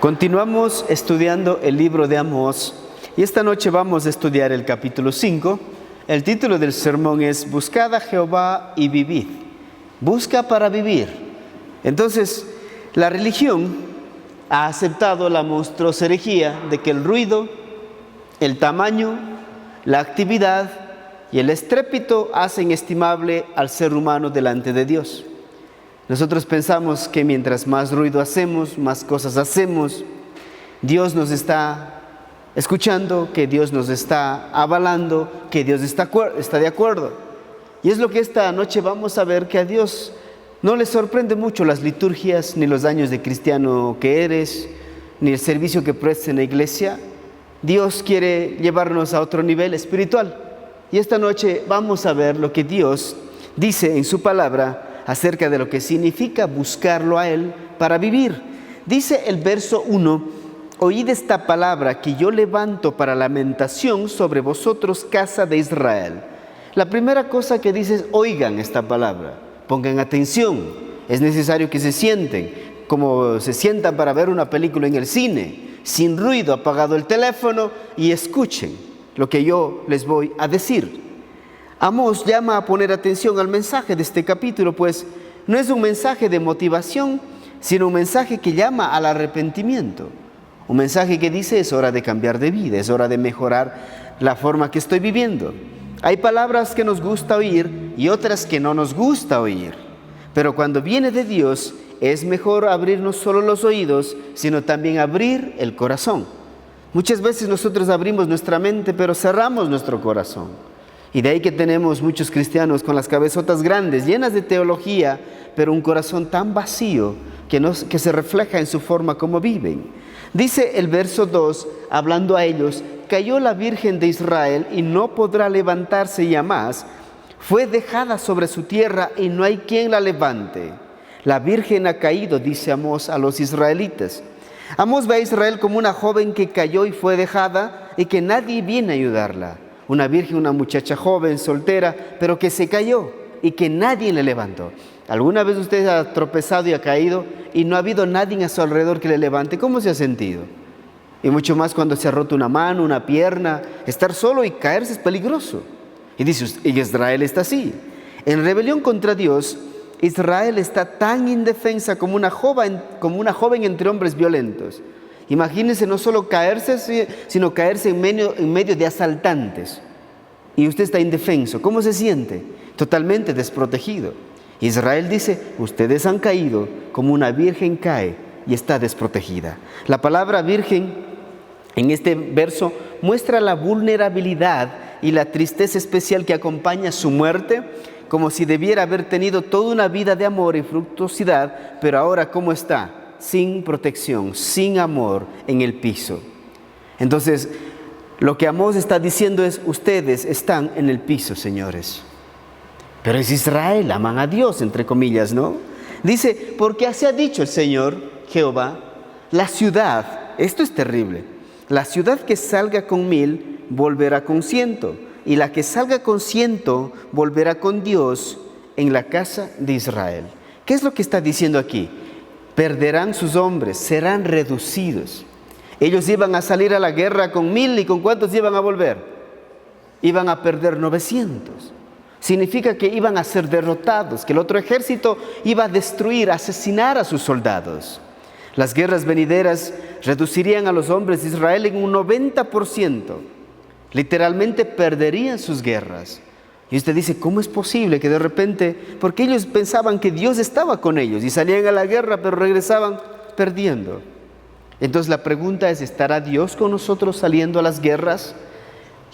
Continuamos estudiando el libro de Amós y esta noche vamos a estudiar el capítulo 5. El título del sermón es Buscad a Jehová y vivid. Busca para vivir. Entonces, la religión ha aceptado la monstruosa herejía de que el ruido, el tamaño, la actividad y el estrépito hacen estimable al ser humano delante de Dios. Nosotros pensamos que mientras más ruido hacemos, más cosas hacemos, Dios nos está escuchando, que Dios nos está avalando, que Dios está de acuerdo. Y es lo que esta noche vamos a ver, que a Dios no le sorprende mucho las liturgias, ni los años de cristiano que eres, ni el servicio que prestes en la iglesia. Dios quiere llevarnos a otro nivel espiritual. Y esta noche vamos a ver lo que Dios dice en su palabra acerca de lo que significa buscarlo a Él para vivir. Dice el verso 1: oíd esta palabra que yo levanto para lamentación sobre vosotros, casa de Israel. La primera cosa que dice es: oigan esta palabra, pongan atención. Es necesario que se sienten, como se sientan para ver una película en el cine, sin ruido, apagado el teléfono, y escuchen lo que yo les voy a decir. Amós llama a poner atención al mensaje de este capítulo, pues no es un mensaje de motivación, sino un mensaje que llama al arrepentimiento. Un mensaje que dice: es hora de cambiar de vida, es hora de mejorar la forma que estoy viviendo. Hay palabras que nos gusta oír y otras que no nos gusta oír. Pero cuando viene de Dios, es mejor abrir no solo los oídos, sino también abrir el corazón. Muchas veces nosotros abrimos nuestra mente, pero cerramos nuestro corazón. Y de ahí que tenemos muchos cristianos con las cabezotas grandes, llenas de teología, pero un corazón tan vacío que se refleja en su forma como viven. Dice el verso 2, hablando a ellos: cayó la Virgen de Israel y no podrá levantarse ya más. Fue dejada sobre su tierra y no hay quien la levante. La Virgen ha caído, dice Amós a los israelitas. Amós ve a Israel como una joven que cayó y fue dejada y que nadie viene a ayudarla. Una virgen, una muchacha joven, soltera, pero que se cayó y que nadie le levantó. ¿Alguna vez usted ha tropezado y ha caído y no ha habido nadie a su alrededor que le levante? ¿Cómo se ha sentido? Y mucho más cuando se ha roto una mano, una pierna. Estar solo y caerse es peligroso. Y dice, y Israel está así. En rebelión contra Dios, Israel está tan indefensa como una joven entre hombres violentos. Imagínense no solo caerse, sino caerse en medio de asaltantes. Y usted está indefenso. ¿Cómo se siente? Totalmente desprotegido. Israel dice: ustedes han caído como una virgen cae y está desprotegida. La palabra virgen en este verso muestra la vulnerabilidad y la tristeza especial que acompaña su muerte, como si debiera haber tenido toda una vida de amor y fructuosidad, pero ahora ¿cómo está? Sin protección, sin amor, en el piso. Entonces, lo que Amós está diciendo es: ustedes están en el piso, señores. Pero es Israel, aman a Dios, entre comillas, ¿no? Dice: porque así ha dicho el Señor Jehová, la ciudad, esto es terrible, la ciudad que salga con 1000 volverá con 100, y la que salga con 100 volverá con Dios en la casa de Israel. ¿Qué es lo que está diciendo aquí? Perderán sus hombres, serán reducidos. Ellos iban a salir a la guerra con 1000, ¿y con cuántos iban a volver? Iban a perder 900. Significa que iban a ser derrotados, que el otro ejército iba a destruir, asesinar a sus soldados. Las guerras venideras reducirían a los hombres de Israel en un 90%. Literalmente perderían sus guerras. Y usted dice: ¿cómo es posible que de repente? Porque ellos pensaban que Dios estaba con ellos y salían a la guerra, pero regresaban perdiendo. Entonces la pregunta es: ¿estará Dios con nosotros saliendo a las guerras?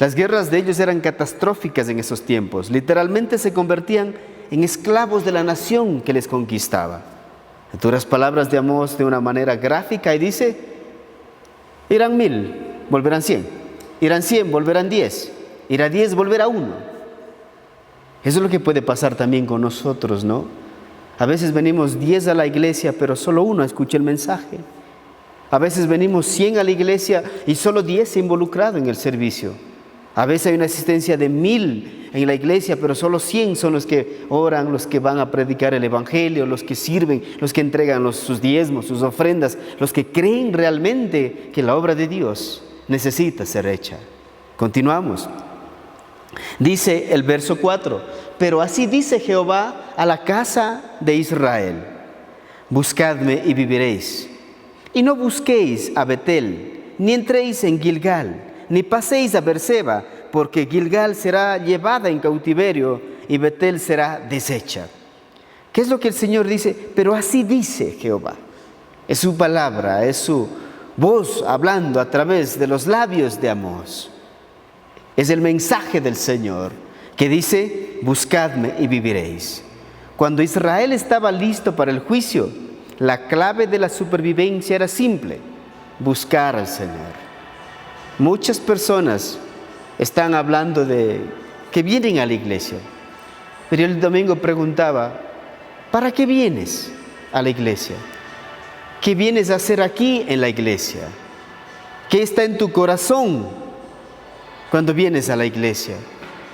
Las guerras de ellos eran catastróficas en esos tiempos. Literalmente se convertían en esclavos de la nación que les conquistaba. En otras palabras de Amós, de una manera gráfica, y dice: irán 1000, volverán 100. Irán 100, volverán 10. Irá 10, volverá 1. Eso es lo que puede pasar también con nosotros, ¿no? A veces venimos 10 a la iglesia, pero solo 1 escucha el mensaje. A veces venimos 100 a la iglesia y solo 10 se ha involucrado en el servicio. A veces hay una asistencia de 1000 en la iglesia, pero solo 100 son los que oran, los que van a predicar el evangelio, los que sirven, los que entregan sus diezmos, sus ofrendas, los que creen realmente que la obra de Dios necesita ser hecha. Continuamos. Dice el verso 4: pero así dice Jehová a la casa de Israel: buscadme y viviréis. Y no busquéis a Betel, ni entréis en Gilgal, ni paséis a Berseba, porque Gilgal será llevada en cautiverio y Betel será deshecha. ¿Qué es lo que el Señor dice? Pero así dice Jehová. Es su palabra, es su voz hablando a través de los labios de Amós. Es el mensaje del Señor que dice: buscadme y viviréis. Cuando Israel estaba listo para el juicio, la clave de la supervivencia era simple: buscar al Señor. Muchas personas están hablando de que vienen a la iglesia, pero yo el domingo preguntaba: ¿para qué vienes a la iglesia? ¿Qué vienes a hacer aquí en la iglesia? ¿Qué está en tu corazón cuando vienes a la iglesia?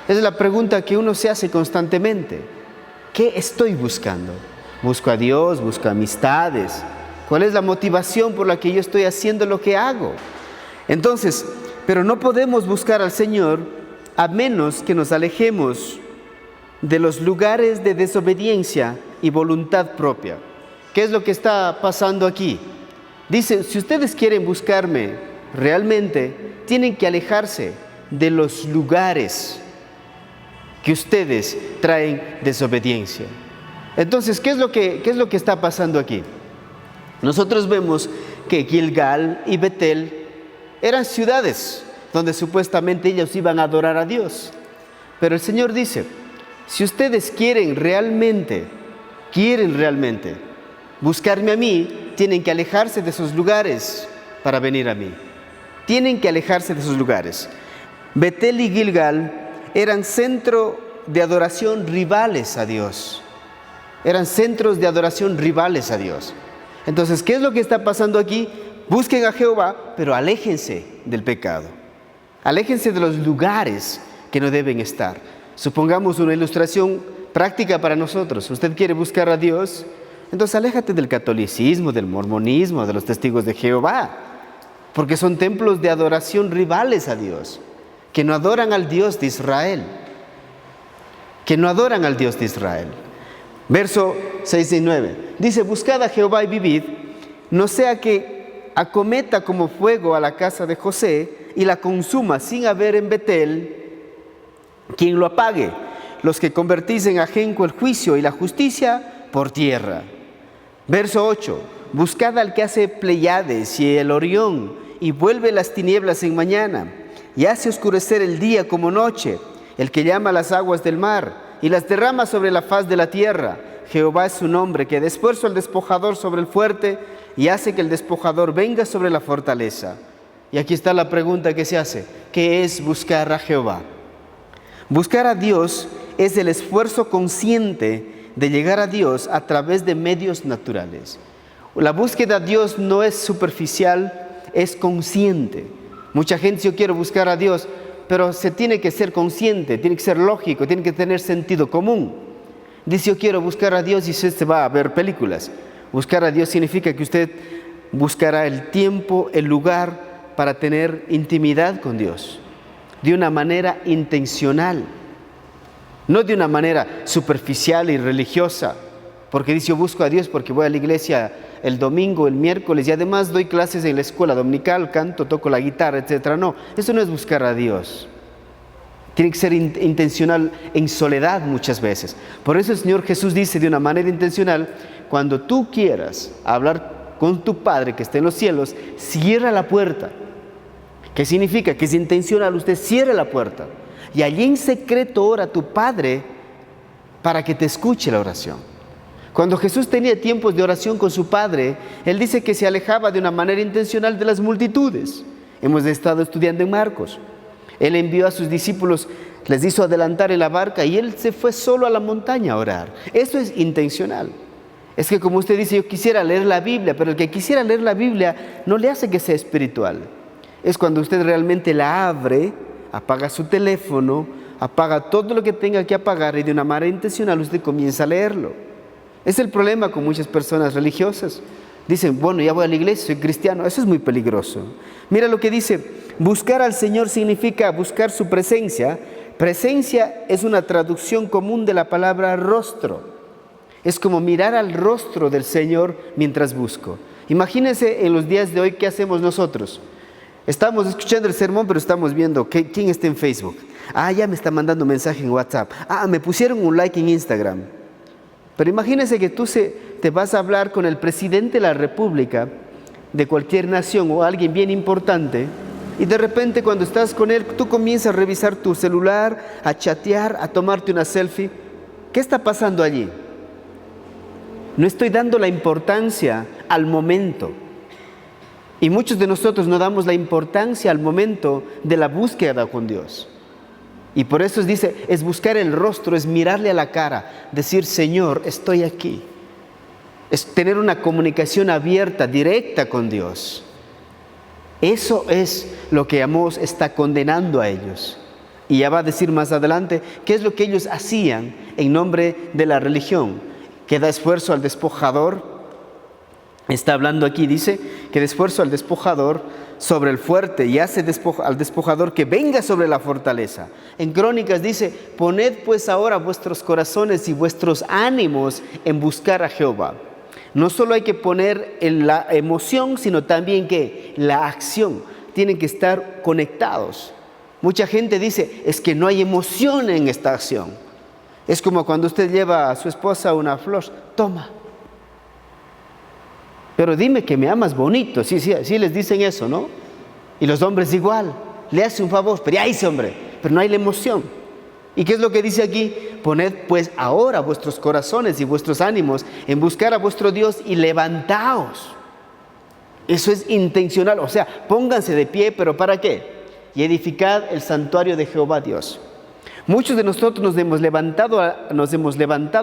Esa es la pregunta que uno se hace constantemente. ¿Qué estoy buscando? ¿Busco a Dios? ¿Busco amistades? ¿Cuál es la motivación por la que yo estoy haciendo lo que hago? Entonces, pero no podemos buscar al Señor a menos que nos alejemos de los lugares de desobediencia y voluntad propia. ¿Qué es lo que está pasando aquí? Dice: si ustedes quieren buscarme realmente, tienen que alejarse de los lugares que ustedes traen desobediencia. Entonces, ¿qué es lo que está pasando aquí? Nosotros vemos que Gilgal y Betel eran ciudades donde supuestamente ellos iban a adorar a Dios. Pero el Señor dice: si ustedes quieren realmente buscarme a mí, tienen que alejarse de esos lugares para venir a mí. Tienen que alejarse de esos lugares. Betel y Gilgal eran centro de adoración rivales a Dios. Eran centros de adoración rivales a Dios. Entonces, ¿qué es lo que está pasando aquí? Busquen a Jehová, pero aléjense del pecado. Aléjense de los lugares que no deben estar. Supongamos una ilustración práctica para nosotros. Usted quiere buscar a Dios, entonces aléjate del catolicismo, del mormonismo, de los testigos de Jehová, porque son templos de adoración rivales a Dios, que no adoran al Dios de Israel. Verso 6 y 9. Dice: buscad a Jehová y vivid, no sea que acometa como fuego a la casa de José y la consuma sin haber en Betel quien lo apague. Los que convertís en ajenco el juicio y la justicia por tierra. Verso 8. Buscad al que hace Pleiades y el Orión y vuelve las tinieblas en mañana y hace oscurecer el día como noche, el que llama las aguas del mar y las derrama sobre la faz de la tierra. Jehová es su nombre, que después al despojador sobre el fuerte y hace que el despojador venga sobre la fortaleza. Y aquí está la pregunta que se hace: ¿qué es buscar a Jehová? Buscar a Dios es el esfuerzo consciente de llegar a Dios a través de medios naturales. La búsqueda a Dios no es superficial, es consciente. Mucha gente dice: yo quiero buscar a Dios, pero se tiene que ser consciente, tiene que ser lógico, tiene que tener sentido común. Dice: yo quiero buscar a Dios, y usted se va a ver películas. Buscar a Dios significa que usted buscará el tiempo, el lugar para tener intimidad con Dios, de una manera intencional, no de una manera superficial y religiosa, porque dice: yo busco a Dios porque voy a la iglesia el domingo, el miércoles, y además doy clases en la escuela dominical, canto, toco la guitarra, etc. No, eso no es buscar a Dios. Tiene que ser intencional en soledad muchas veces. Por eso el Señor Jesús dice de una manera intencional: cuando tú quieras hablar con tu Padre que está en los cielos, cierra la puerta. ¿Qué significa? Que es intencional, usted cierra la puerta y allí en secreto ora a tu Padre para que te escuche la oración. Cuando Jesús tenía tiempos de oración con su Padre, Él dice que se alejaba de una manera intencional de las multitudes. Hemos estado estudiando en Marcos. Él envió a sus discípulos, les hizo adelantar en la barca y Él se fue solo a la montaña a orar. Esto es intencional. Es que, como usted dice, yo quisiera leer la Biblia, pero el que quisiera leer la Biblia no le hace que sea espiritual. Es cuando usted realmente la abre apaga su teléfono, apaga todo lo que tenga que apagar y de una manera intencional usted comienza a leerlo. Es el problema con muchas personas religiosas. Dicen, bueno, ya voy a la iglesia, soy cristiano. Eso es muy peligroso. Mira lo que dice, buscar al Señor significa buscar su presencia. Presencia es una traducción común de la palabra rostro. Es como mirar al rostro del Señor mientras busco. Imagínense en los días de hoy, ¿qué hacemos nosotros? Estamos escuchando el sermón, pero estamos viendo quién está en Facebook. Ya me está mandando mensaje en WhatsApp. Me pusieron un like en Instagram. Pero imagínense que tú te vas a hablar con el presidente de la República de cualquier nación o alguien bien importante y de repente cuando estás con él, tú comienzas a revisar tu celular, a chatear, a tomarte una selfie. ¿Qué está pasando allí? No estoy dando la importancia al momento. Y muchos de nosotros no damos la importancia al momento de la búsqueda con Dios. Y por eso dice, es buscar el rostro, es mirarle a la cara, decir, Señor, estoy aquí. Es tener una comunicación abierta, directa con Dios. Eso es lo que Amós está condenando a ellos. Y ya va a decir más adelante qué es lo que ellos hacían en nombre de la religión, que da esfuerzo al despojador. Está hablando aquí, dice, que da esfuerzo al despojador sobre el fuerte y hace al despojador que venga sobre la fortaleza. En Crónicas dice, poned pues ahora vuestros corazones y vuestros ánimos en buscar a Jehová. No solo hay que poner en la emoción, sino también que la acción. Tienen que estar conectados. Mucha gente dice, es que no hay emoción en esta acción. Es como cuando usted lleva a su esposa una flor, toma. Pero dime que me amas bonito, sí les dicen eso, ¿no? Y los hombres igual, le hace un favor, pero ya hice, hombre, pero no hay la emoción. ¿Y qué es lo que dice aquí? Poned pues ahora vuestros corazones y vuestros ánimos en buscar a vuestro Dios y levantaos. Eso es intencional, o sea, pónganse de pie, pero ¿para qué? Y edificad el santuario de Jehová Dios. Muchos de nosotros nos hemos levantado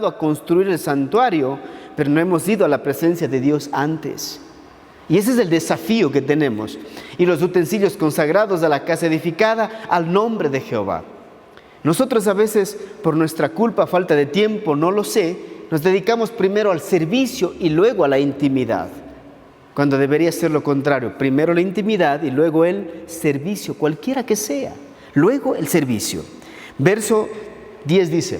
a construir el santuario, pero no hemos ido a la presencia de Dios antes. Y ese es el desafío que tenemos. Y los utensilios consagrados a la casa edificada al nombre de Jehová. Nosotros a veces, por nuestra culpa, falta de tiempo, no lo sé, nos dedicamos primero al servicio y luego a la intimidad. Cuando debería ser lo contrario. Primero la intimidad y luego el servicio, cualquiera que sea. Luego el servicio. Verso 10 dice,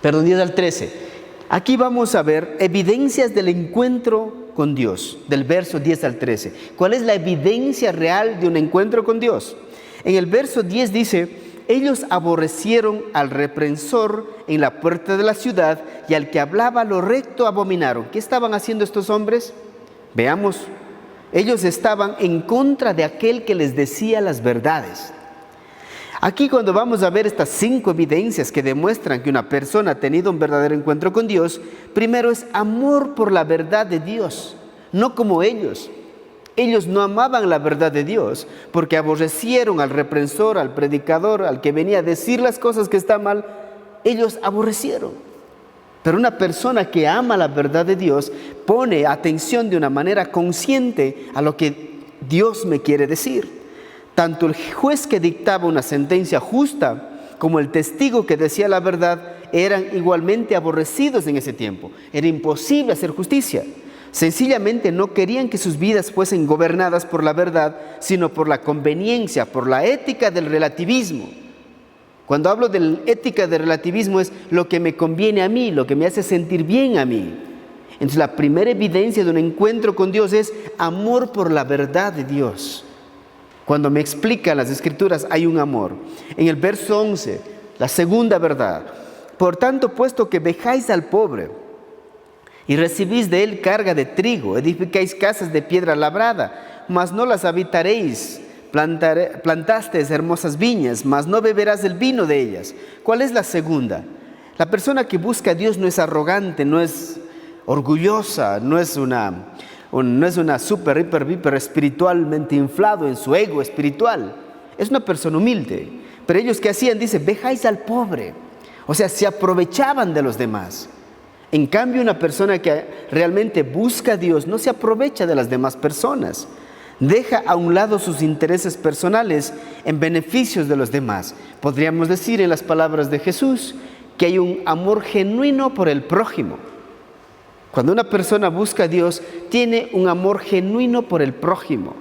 10 al 13. Aquí vamos a ver evidencias del encuentro con Dios, del verso 10 al 13. ¿Cuál es la evidencia real de un encuentro con Dios? En el verso 10 dice, ellos aborrecieron al reprensor en la puerta de la ciudad y al que hablaba lo recto abominaron. ¿Qué estaban haciendo estos hombres? Veamos, ellos estaban en contra de aquel que les decía las verdades. Aquí cuando vamos a ver estas 5 evidencias que demuestran que una persona ha tenido un verdadero encuentro con Dios, primero es amor por la verdad de Dios, no como ellos. Ellos no amaban la verdad de Dios porque aborrecieron al reprensor, al predicador, al que venía a decir las cosas que están mal. Ellos aborrecieron. Pero una persona que ama la verdad de Dios pone atención de una manera consciente a lo que Dios me quiere decir. Tanto el juez que dictaba una sentencia justa como el testigo que decía la verdad eran igualmente aborrecidos en ese tiempo. Era imposible hacer justicia. Sencillamente no querían que sus vidas fuesen gobernadas por la verdad, sino por la conveniencia, por la ética del relativismo. Cuando hablo de la ética del relativismo es lo que me conviene a mí, lo que me hace sentir bien a mí. Entonces la primera evidencia de un encuentro con Dios es amor por la verdad de Dios. Cuando me explican las Escrituras hay un amor. En el verso 11, la segunda verdad. Por tanto, puesto que vejáis al pobre y recibís de él carga de trigo, edificáis casas de piedra labrada, mas no las habitaréis. Plantasteis hermosas viñas, mas no beberás el vino de ellas. ¿Cuál es la segunda? La persona que busca a Dios no es arrogante, no es orgullosa, no es una super, hiper, viper espiritualmente inflado en su ego espiritual. Es una persona humilde. Pero ellos ¿qué hacían? Dice, vejáis al pobre. O sea, se aprovechaban de los demás. En cambio, una persona que realmente busca a Dios no se aprovecha de las demás personas. Deja a un lado sus intereses personales en beneficios de los demás. Podríamos decir en las palabras de Jesús que hay un amor genuino por el prójimo. Cuando una persona busca a Dios, tiene un amor genuino por el prójimo.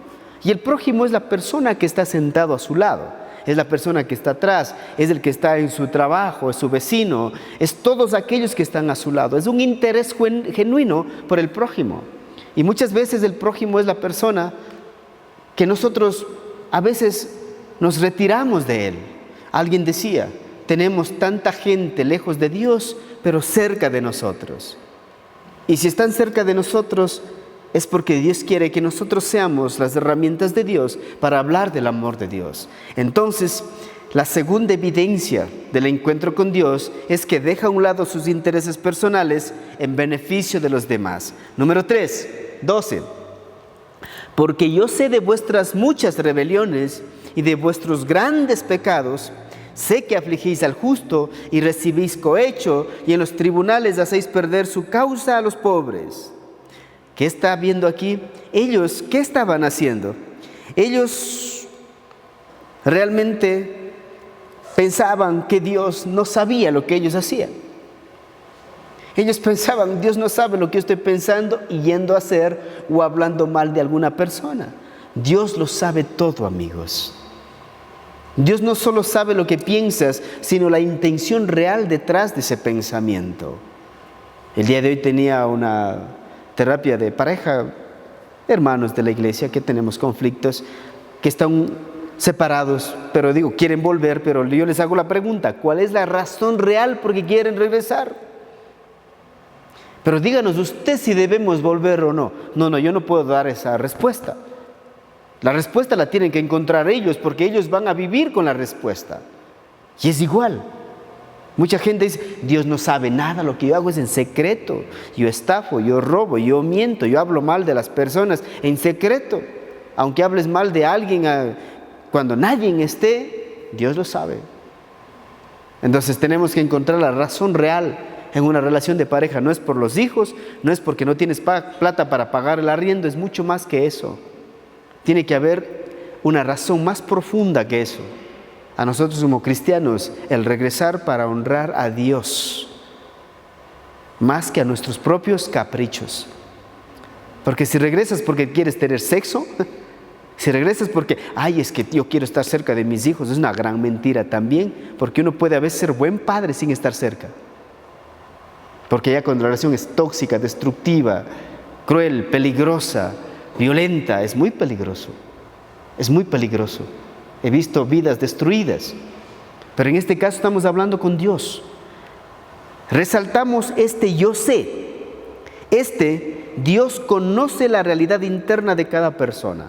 Y el prójimo es la persona que está sentado a su lado, es la persona que está atrás, es el que está en su trabajo, es su vecino, es todos aquellos que están a su lado. Es un interés genuino por el prójimo. Y muchas veces el prójimo es la persona que nosotros a veces nos retiramos de él. Alguien decía, tenemos tanta gente lejos de Dios, pero cerca de nosotros. Y si están cerca de nosotros, es porque Dios quiere que nosotros seamos las herramientas de Dios para hablar del amor de Dios. Entonces, la segunda evidencia del encuentro con Dios es que deja a un lado sus intereses personales en beneficio de los demás. Número 3, 12. Porque yo sé de vuestras muchas rebeliones y de vuestros grandes pecados. Sé que afligís al justo y recibís cohecho, y en los tribunales hacéis perder su causa a los pobres. ¿Qué está viendo aquí? Ellos, ¿qué estaban haciendo? Ellos realmente pensaban que Dios no sabía lo que ellos hacían. Ellos pensaban, Dios no sabe lo que yo estoy pensando y yendo a hacer o hablando mal de alguna persona. Dios lo sabe todo, amigos. Dios no solo sabe lo que piensas, sino la intención real detrás de ese pensamiento. El día de hoy tenía una terapia de pareja, hermanos de la iglesia que tenemos conflictos, que están separados, pero quieren volver, pero yo les hago la pregunta, ¿cuál es la razón real por qué quieren regresar? Pero díganos usted si debemos volver o no. No, yo no puedo dar esa respuesta. La respuesta la tienen que encontrar ellos, porque ellos van a vivir con la respuesta. Y es igual. Mucha gente dice, Dios no sabe nada, lo que yo hago es en secreto. Yo estafo, yo robo, yo miento, yo hablo mal de las personas en secreto. Aunque hables mal de alguien cuando nadie esté, Dios lo sabe. Entonces tenemos que encontrar la razón real en una relación de pareja. No es por los hijos, no es porque no tienes plata para pagar el arriendo, es mucho más que eso. Tiene que haber una razón más profunda que eso. A nosotros como cristianos, el regresar para honrar a Dios, más que a nuestros propios caprichos. Porque si regresas porque quieres tener sexo, si regresas porque, es que yo quiero estar cerca de mis hijos, es una gran mentira también, porque uno puede a veces ser buen padre sin estar cerca. Porque ya cuando la relación es tóxica, destructiva, cruel, peligrosa, violenta, es muy peligroso. Es muy peligroso. He visto vidas destruidas. Pero en este caso estamos hablando con Dios. Resaltamos yo sé. Dios conoce la realidad interna de cada persona.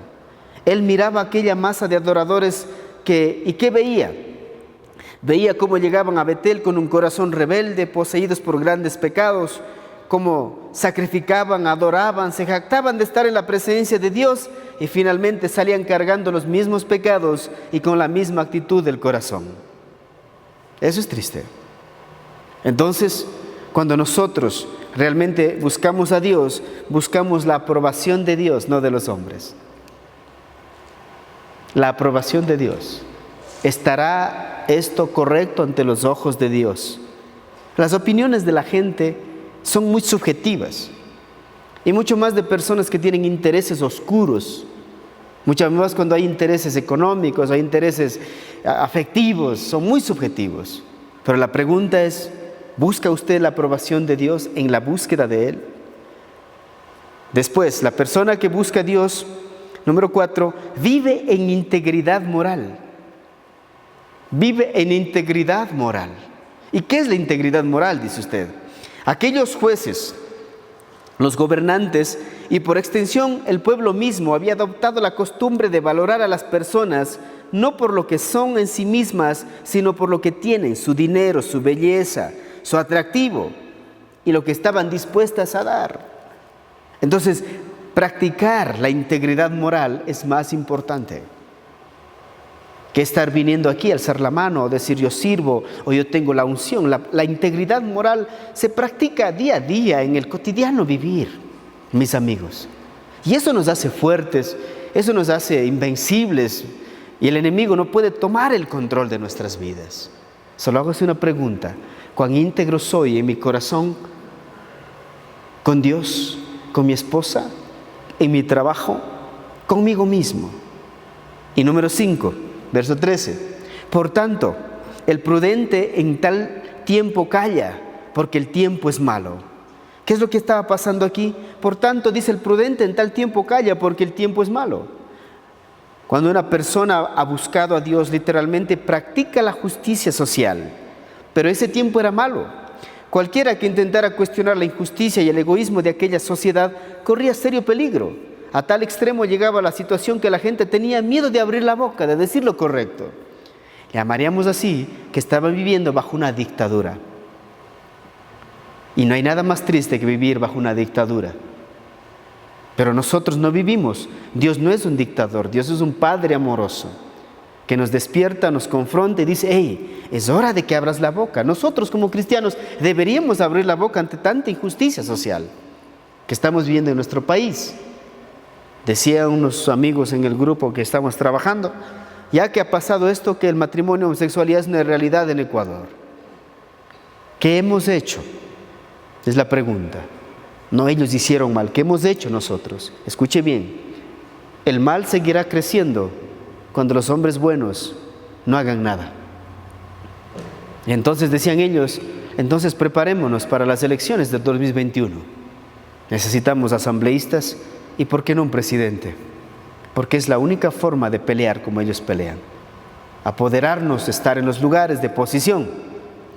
Él miraba aquella masa de adoradores ¿y qué veía? Veía cómo llegaban a Betel con un corazón rebelde, poseídos por grandes pecados, cómo sacrificaban, adoraban, se jactaban de estar en la presencia de Dios y finalmente salían cargando los mismos pecados y con la misma actitud del corazón. Eso es triste. Entonces, cuando nosotros realmente buscamos a Dios, buscamos la aprobación de Dios, no de los hombres. La aprobación de Dios. ¿Estará esto correcto ante los ojos de Dios? Las opiniones de la gente son muy subjetivas y mucho más de personas que tienen intereses oscuros. Muchas más cuando hay intereses económicos, hay intereses afectivos, son muy subjetivos. Pero la pregunta es, ¿busca usted la aprobación de Dios en la búsqueda de Él? Después, la persona que busca a Dios, número 4, vive en integridad moral. Vive en integridad moral. ¿Y qué es la integridad moral, dice usted? Aquellos jueces, los gobernantes y por extensión el pueblo mismo había adoptado la costumbre de valorar a las personas no por lo que son en sí mismas, sino por lo que tienen, su dinero, su belleza, su atractivo y lo que estaban dispuestas a dar. Entonces, practicar la integridad moral es más importante que estar viniendo aquí, alzar la mano o decir yo sirvo o yo tengo la unción. La integridad moral se practica día a día en el cotidiano vivir, mis amigos. Y eso nos hace fuertes eso nos hace invencibles y el enemigo no puede tomar el control de nuestras vidas. Solo hago una pregunta: ¿cuán íntegro soy en mi corazón con Dios, con mi esposa, en mi trabajo, conmigo mismo? Y número 5, verso 13: por tanto, el prudente en tal tiempo calla, porque el tiempo es malo. ¿Qué es lo que estaba pasando aquí? Por tanto, dice, el prudente en tal tiempo calla, porque el tiempo es malo. Cuando una persona ha buscado a Dios, literalmente practica la justicia social, pero ese tiempo era malo. Cualquiera que intentara cuestionar la injusticia y el egoísmo de aquella sociedad corría serio peligro. A tal extremo llegaba la situación que la gente tenía miedo de abrir la boca, de decir lo correcto. Llamaríamos así que estaban viviendo bajo una dictadura. Y no hay nada más triste que vivir bajo una dictadura. Pero nosotros no vivimos. Dios no es un dictador, Dios es un Padre amoroso que nos despierta, nos confronta y dice: hey, es hora de que abras la boca. Nosotros como cristianos deberíamos abrir la boca ante tanta injusticia social que estamos viviendo en nuestro país. Decía unos amigos en el grupo que estamos trabajando, ya que ha pasado esto, que el matrimonio homosexualidad es una realidad en Ecuador. ¿Qué hemos hecho? Es la pregunta. No, ellos hicieron mal. ¿Qué hemos hecho nosotros? Escuche bien. El mal seguirá creciendo cuando los hombres buenos no hagan nada. Y entonces decían ellos: entonces preparémonos para las elecciones del 2021. Necesitamos asambleístas y ¿por qué no un presidente? Porque es la única forma de pelear como ellos pelean. Apoderarnos, estar en los lugares de posición,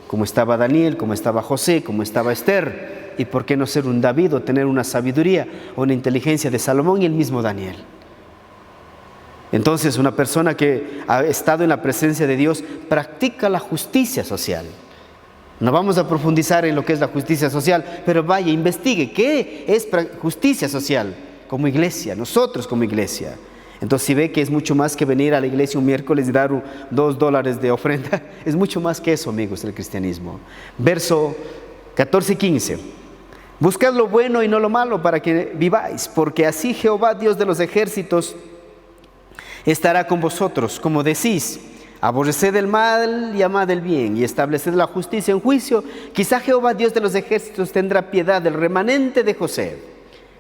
como estaba Daniel, como estaba José, como estaba Esther. Y por qué no ser un David o tener una sabiduría o una inteligencia de Salomón y el mismo Daniel. Entonces, una persona que ha estado en la presencia de Dios practica la justicia social. No vamos a profundizar en lo que es la justicia social, pero vaya, investigue qué es justicia social como iglesia, nosotros como iglesia. Entonces, si ve que es mucho más que venir a la iglesia un miércoles y dar $2 de ofrenda, es mucho más que eso, amigos, del cristianismo. Verso 14 y 15. Buscad lo bueno y no lo malo para que viváis, porque así Jehová, Dios de los ejércitos, estará con vosotros, como decís: aborreced el mal y amad el bien, y estableced la justicia en juicio. Quizá Jehová, Dios de los ejércitos, tendrá piedad del remanente de José.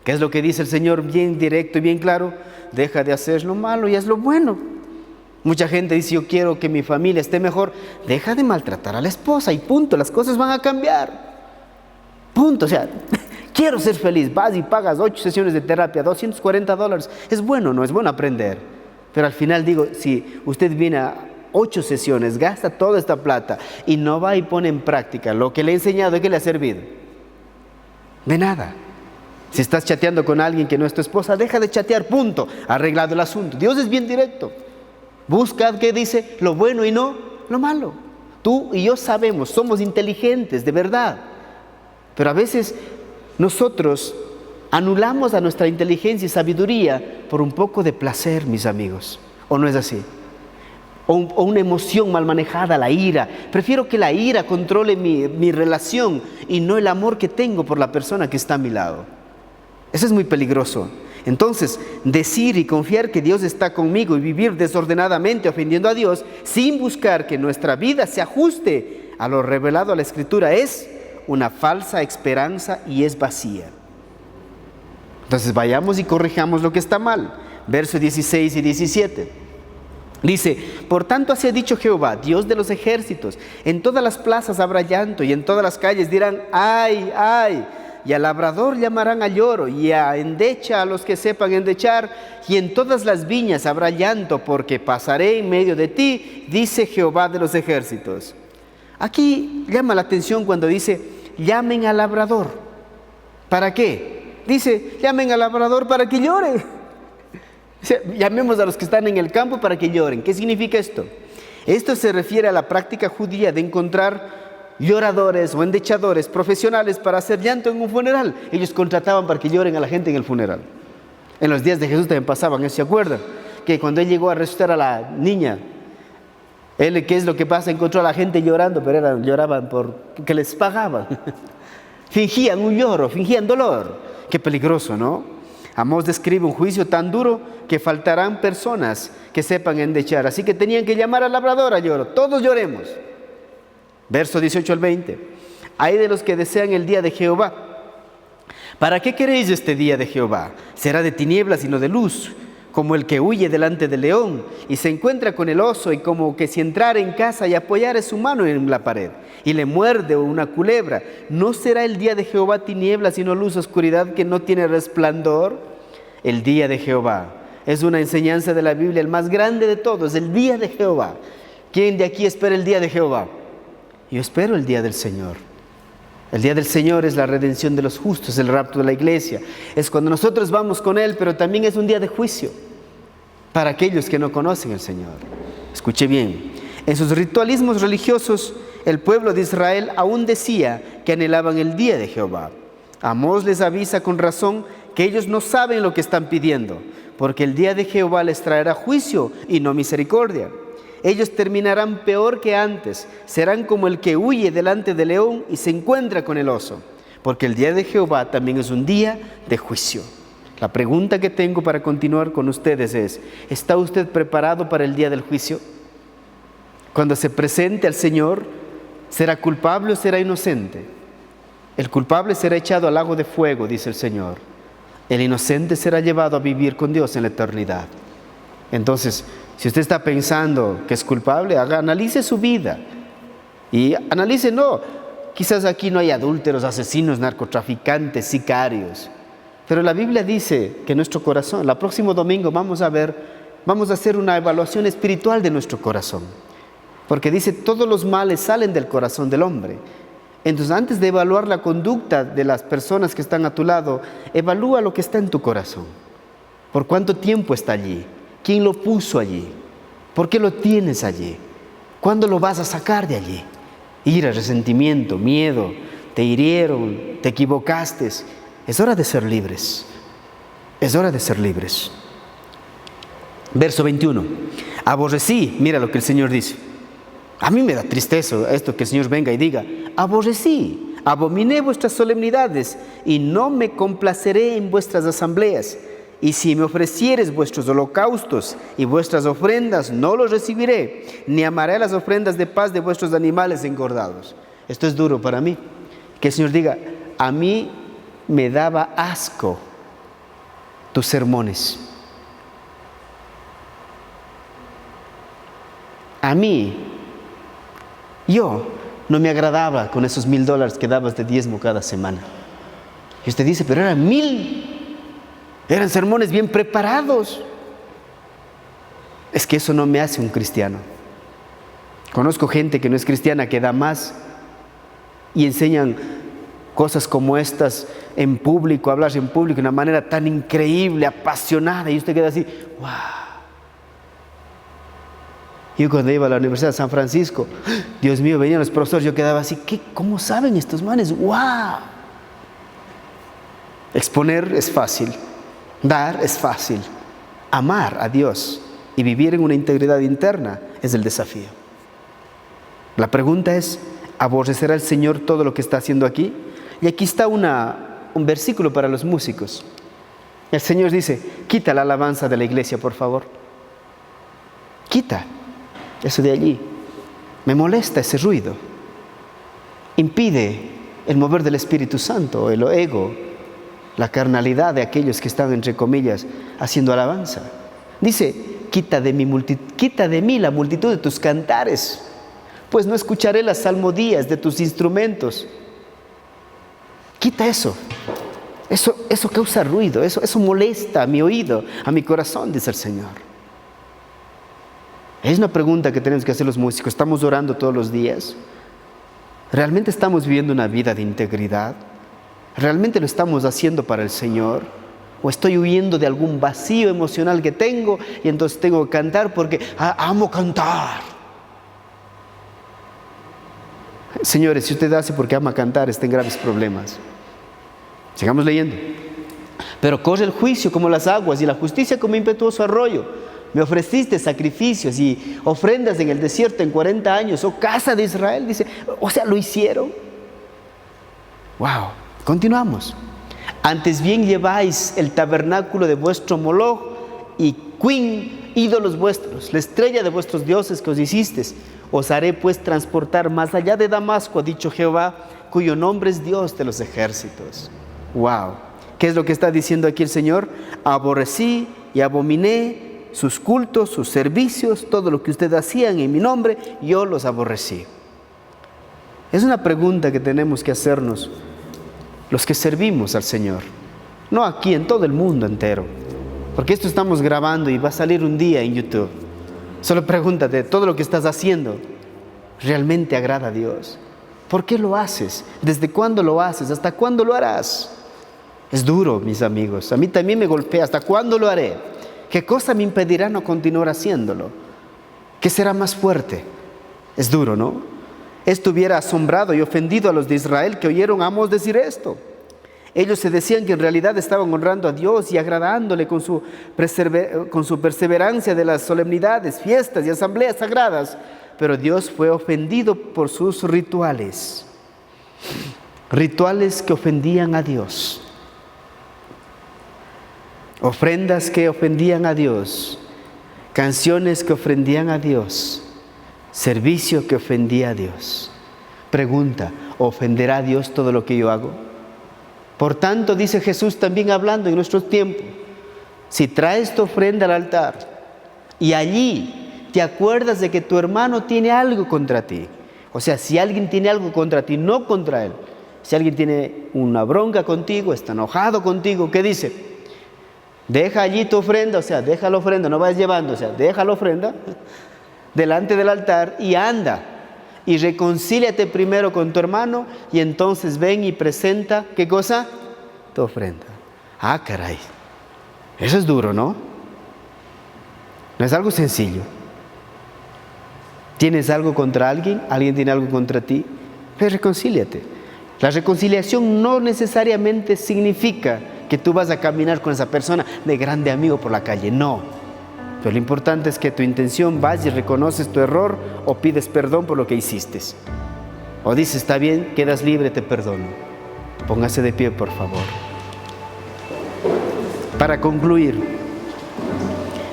¿Qué es lo que dice el Señor bien directo y bien claro? Deja de hacer lo malo y haz lo bueno. Mucha gente dice: yo quiero que mi familia esté mejor. Deja de maltratar a la esposa y punto, las cosas van a cambiar. Punto. O sea, quiero ser feliz. Vas y pagas 8 sesiones de terapia, $240. Es bueno, no es bueno aprender. Pero al final digo, si usted viene a 8 sesiones, gasta toda esta plata y no va y pone en práctica lo que le he enseñado, ¿de qué le ha servido? De nada. Si estás chateando con alguien que no es tu esposa, deja de chatear, punto. Arreglado el asunto. Dios es bien directo. Buscad, ¿qué dice? Lo bueno y no lo malo. Tú y yo sabemos, somos inteligentes, de verdad. Pero a veces nosotros anulamos a nuestra inteligencia y sabiduría por un poco de placer, mis amigos. ¿O no es así? O una emoción mal manejada, la ira. Prefiero que la ira controle mi relación y no el amor que tengo por la persona que está a mi lado. Eso es muy peligroso. Entonces, decir y confiar que Dios está conmigo y vivir desordenadamente ofendiendo a Dios sin buscar que nuestra vida se ajuste a lo revelado a la Escritura es una falsa esperanza y es vacía. Entonces vayamos y corrijamos lo que está mal. Versos 16 y 17. Dice: por tanto así ha dicho Jehová, Dios de los ejércitos: en todas las plazas habrá llanto y en todas las calles dirán: ay, ay. Y al labrador llamarán a lloro y a endecha a los que sepan endechar, y en todas las viñas habrá llanto, porque pasaré en medio de ti, dice Jehová de los ejércitos. Aquí llama la atención cuando dice: llamen al labrador. ¿Para qué? Dice: llamen al labrador para que llore. O sea, llamemos a los que están en el campo para que lloren. ¿Qué significa esto? Esto se refiere a la práctica judía de encontrar lloradores o endechadores profesionales para hacer llanto en un funeral. Ellos contrataban para que lloren a la gente en el funeral. En los días de Jesús también pasaban, ¿se acuerdan? Que cuando Él llegó a resucitar a la niña, Él, ¿qué es lo que pasa? Encontró a la gente llorando, pero lloraban porque les pagaban. Fingían un lloro, fingían dolor. Qué peligroso, ¿no? Amós describe un juicio tan duro que faltarán personas que sepan endechar. Así que tenían que llamar al labrador a lloro. Todos lloremos. Verso 18 al 20. Hay de los que desean el día de Jehová. ¿Para qué queréis este día de Jehová? Será de tinieblas y no de luz, como el que huye delante del león y se encuentra con el oso, y como que si entrara en casa y apoyara su mano en la pared y le muerde una culebra. ¿No será el día de Jehová tinieblas y no luz, oscuridad que no tiene resplandor? El día de Jehová es una enseñanza de la Biblia, el más grande de todos, el día de Jehová. ¿Quién de aquí espera el día de Jehová? Yo espero el día del Señor. El día del Señor es la redención de los justos, el rapto de la iglesia. Es cuando nosotros vamos con Él, pero también es un día de juicio para aquellos que no conocen al Señor. Escuche bien, en sus ritualismos religiosos, el pueblo de Israel aún decía que anhelaban el día de Jehová. Amós les avisa con razón que ellos no saben lo que están pidiendo, porque el día de Jehová les traerá juicio y no misericordia. Ellos terminarán peor que antes, serán como el que huye delante del león y se encuentra con el oso, porque el día de Jehová también es un día de juicio. La pregunta que tengo para continuar con ustedes es: ¿está usted preparado para el día del juicio? Cuando se presente al Señor, ¿será culpable o será inocente? El culpable será echado al lago de fuego, dice el Señor. El inocente será llevado a vivir con Dios en la eternidad. Entonces, si usted está pensando que es culpable, analice su vida. Y analice, quizás aquí no hay adúlteros, asesinos, narcotraficantes, sicarios. Pero la Biblia dice que nuestro corazón, el próximo domingo vamos a hacer una evaluación espiritual de nuestro corazón. Porque dice, todos los males salen del corazón del hombre. Entonces, antes de evaluar la conducta de las personas que están a tu lado, evalúa lo que está en tu corazón. ¿Por cuánto tiempo está allí? ¿Quién lo puso allí? ¿Por qué lo tienes allí? ¿Cuándo lo vas a sacar de allí? Ira, resentimiento, miedo, te hirieron, te equivocaste. Es hora de ser libres. Es hora de ser libres. Verso 21. Aborrecí, mira lo que el Señor dice. A mí me da tristeza esto, que el Señor venga y diga: aborrecí, abominé vuestras solemnidades y no me complaceré en vuestras asambleas. Y si me ofrecieres vuestros holocaustos y vuestras ofrendas, no los recibiré, ni amaré las ofrendas de paz de vuestros animales engordados. Esto es duro para mí. Que el Señor diga: a mí me daba asco tus sermones. A mí, yo no me agradaba con esos $1,000 que dabas de diezmo cada semana. Y usted dice: pero eran 1,000. Eran sermones bien preparados. Es que eso no me hace un cristiano. Conozco gente que no es cristiana, que da más y enseñan cosas como estas en público, hablar en público de una manera tan increíble, apasionada, y usted queda así: ¡wow! Yo cuando iba a la Universidad de San Francisco, Dios mío, venían los profesores, yo quedaba así: ¿cómo saben estos manes? ¡Wow! Exponer es fácil. Dar es fácil. Amar a Dios y vivir en una integridad interna es el desafío. La pregunta es: ¿aborrecerá el Señor todo lo que está haciendo aquí? Y aquí está un versículo para los músicos. El Señor dice: quita la alabanza de la iglesia, por favor. Quita eso de allí. Me molesta ese ruido. Impide el mover del Espíritu Santo, el ego, la carnalidad de aquellos que están, entre comillas, haciendo alabanza. Dice: quita de mí la multitud de tus cantares, pues no escucharé las salmodías de tus instrumentos. Quita eso. Eso causa ruido, eso molesta a mi oído, a mi corazón, dice el Señor. Es una pregunta que tenemos que hacer los músicos. ¿Estamos orando todos los días? ¿Realmente estamos viviendo una vida de integridad? ¿Realmente lo estamos haciendo para el Señor? ¿O estoy huyendo de algún vacío emocional que tengo y entonces tengo que cantar porque amo cantar? Señores, si usted hace porque ama cantar, está en graves problemas. Sigamos leyendo. Pero corre el juicio como las aguas y la justicia como impetuoso arroyo. Me ofreciste sacrificios y ofrendas en el desierto en 40 años, oh casa de Israel. Dice, o sea, lo hicieron. Wow. Continuamos. Antes bien lleváis el tabernáculo de vuestro Moloch y Quin, ídolos vuestros, la estrella de vuestros dioses que os hicisteis. Os haré pues transportar más allá de Damasco, ha dicho Jehová, cuyo nombre es Dios de los ejércitos. ¡Wow! ¿Qué es lo que está diciendo aquí el Señor? Aborrecí y abominé sus cultos, sus servicios, todo lo que ustedes hacían en mi nombre, yo los aborrecí. Es una pregunta que tenemos que hacernos los que servimos al Señor. No aquí, en todo el mundo entero. Porque esto estamos grabando y va a salir un día en YouTube. Solo pregúntate, ¿todo lo que estás haciendo realmente agrada a Dios? ¿Por qué lo haces? ¿Desde cuándo lo haces? ¿Hasta cuándo lo harás? Es duro, mis amigos. A mí también me golpea. ¿Hasta cuándo lo haré? ¿Qué cosa me impedirá no continuar haciéndolo? ¿Qué será más fuerte? Es duro, ¿no? Esto hubiera asombrado y ofendido a los de Israel que oyeron a Amós decir esto. Ellos se decían que en realidad estaban honrando a Dios y agradándole con su perseverancia de las solemnidades, fiestas y asambleas sagradas. Pero Dios fue ofendido por sus rituales. Rituales que ofendían a Dios. Ofrendas que ofendían a Dios. Canciones que ofendían a Dios. Servicio que ofendía a Dios. Pregunta, ¿ofenderá a Dios todo lo que yo hago? Por tanto, dice Jesús también hablando en nuestros tiempos, si traes tu ofrenda al altar y allí te acuerdas de que tu hermano tiene algo contra ti, o sea, si alguien tiene algo contra ti, no contra él, si alguien tiene una bronca contigo, está enojado contigo, ¿qué dice? Deja allí tu ofrenda, o sea, deja la ofrenda, no vayas llevando, o sea, deja la ofrenda delante del altar y anda. Y reconcíliate primero con tu hermano y entonces ven y presenta, ¿qué cosa? Tu ofrenda. Ah, caray. Eso es duro, ¿no? No es algo sencillo. ¿Tienes algo contra alguien? ¿Alguien tiene algo contra ti? Pues reconcíliate. La reconciliación no necesariamente significa que tú vas a caminar con esa persona de grande amigo por la calle. No. Pero lo importante es que tu intención vas y reconoces tu error o pides perdón por lo que hiciste. O dices, está bien, quedas libre, te perdono. Póngase de pie, por favor. Para concluir,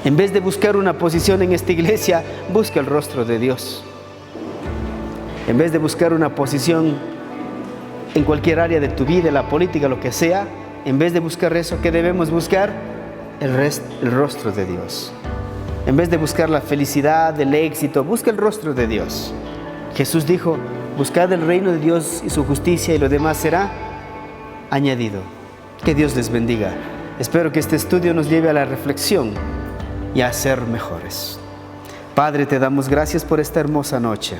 en vez de buscar una posición en esta iglesia, busca el rostro de Dios. En vez de buscar una posición en cualquier área de tu vida, la política, lo que sea, en vez de buscar eso, ¿qué debemos buscar? El rostro de Dios. En vez de buscar la felicidad, el éxito, busca el rostro de Dios. Jesús dijo, buscad el reino de Dios y su justicia y lo demás será añadido. Que Dios les bendiga. Espero que este estudio nos lleve a la reflexión y a ser mejores. Padre, te damos gracias por esta hermosa noche,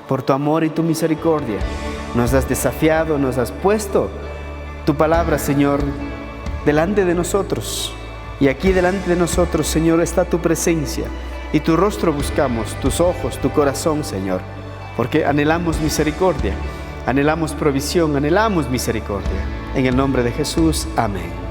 por tu amor y tu misericordia. Nos has desafiado, nos has puesto tu palabra, Señor, delante de nosotros. Y aquí delante de nosotros, Señor, está tu presencia y tu rostro buscamos, tus ojos, tu corazón, Señor, porque anhelamos misericordia, anhelamos provisión, anhelamos misericordia. En el nombre de Jesús, amén.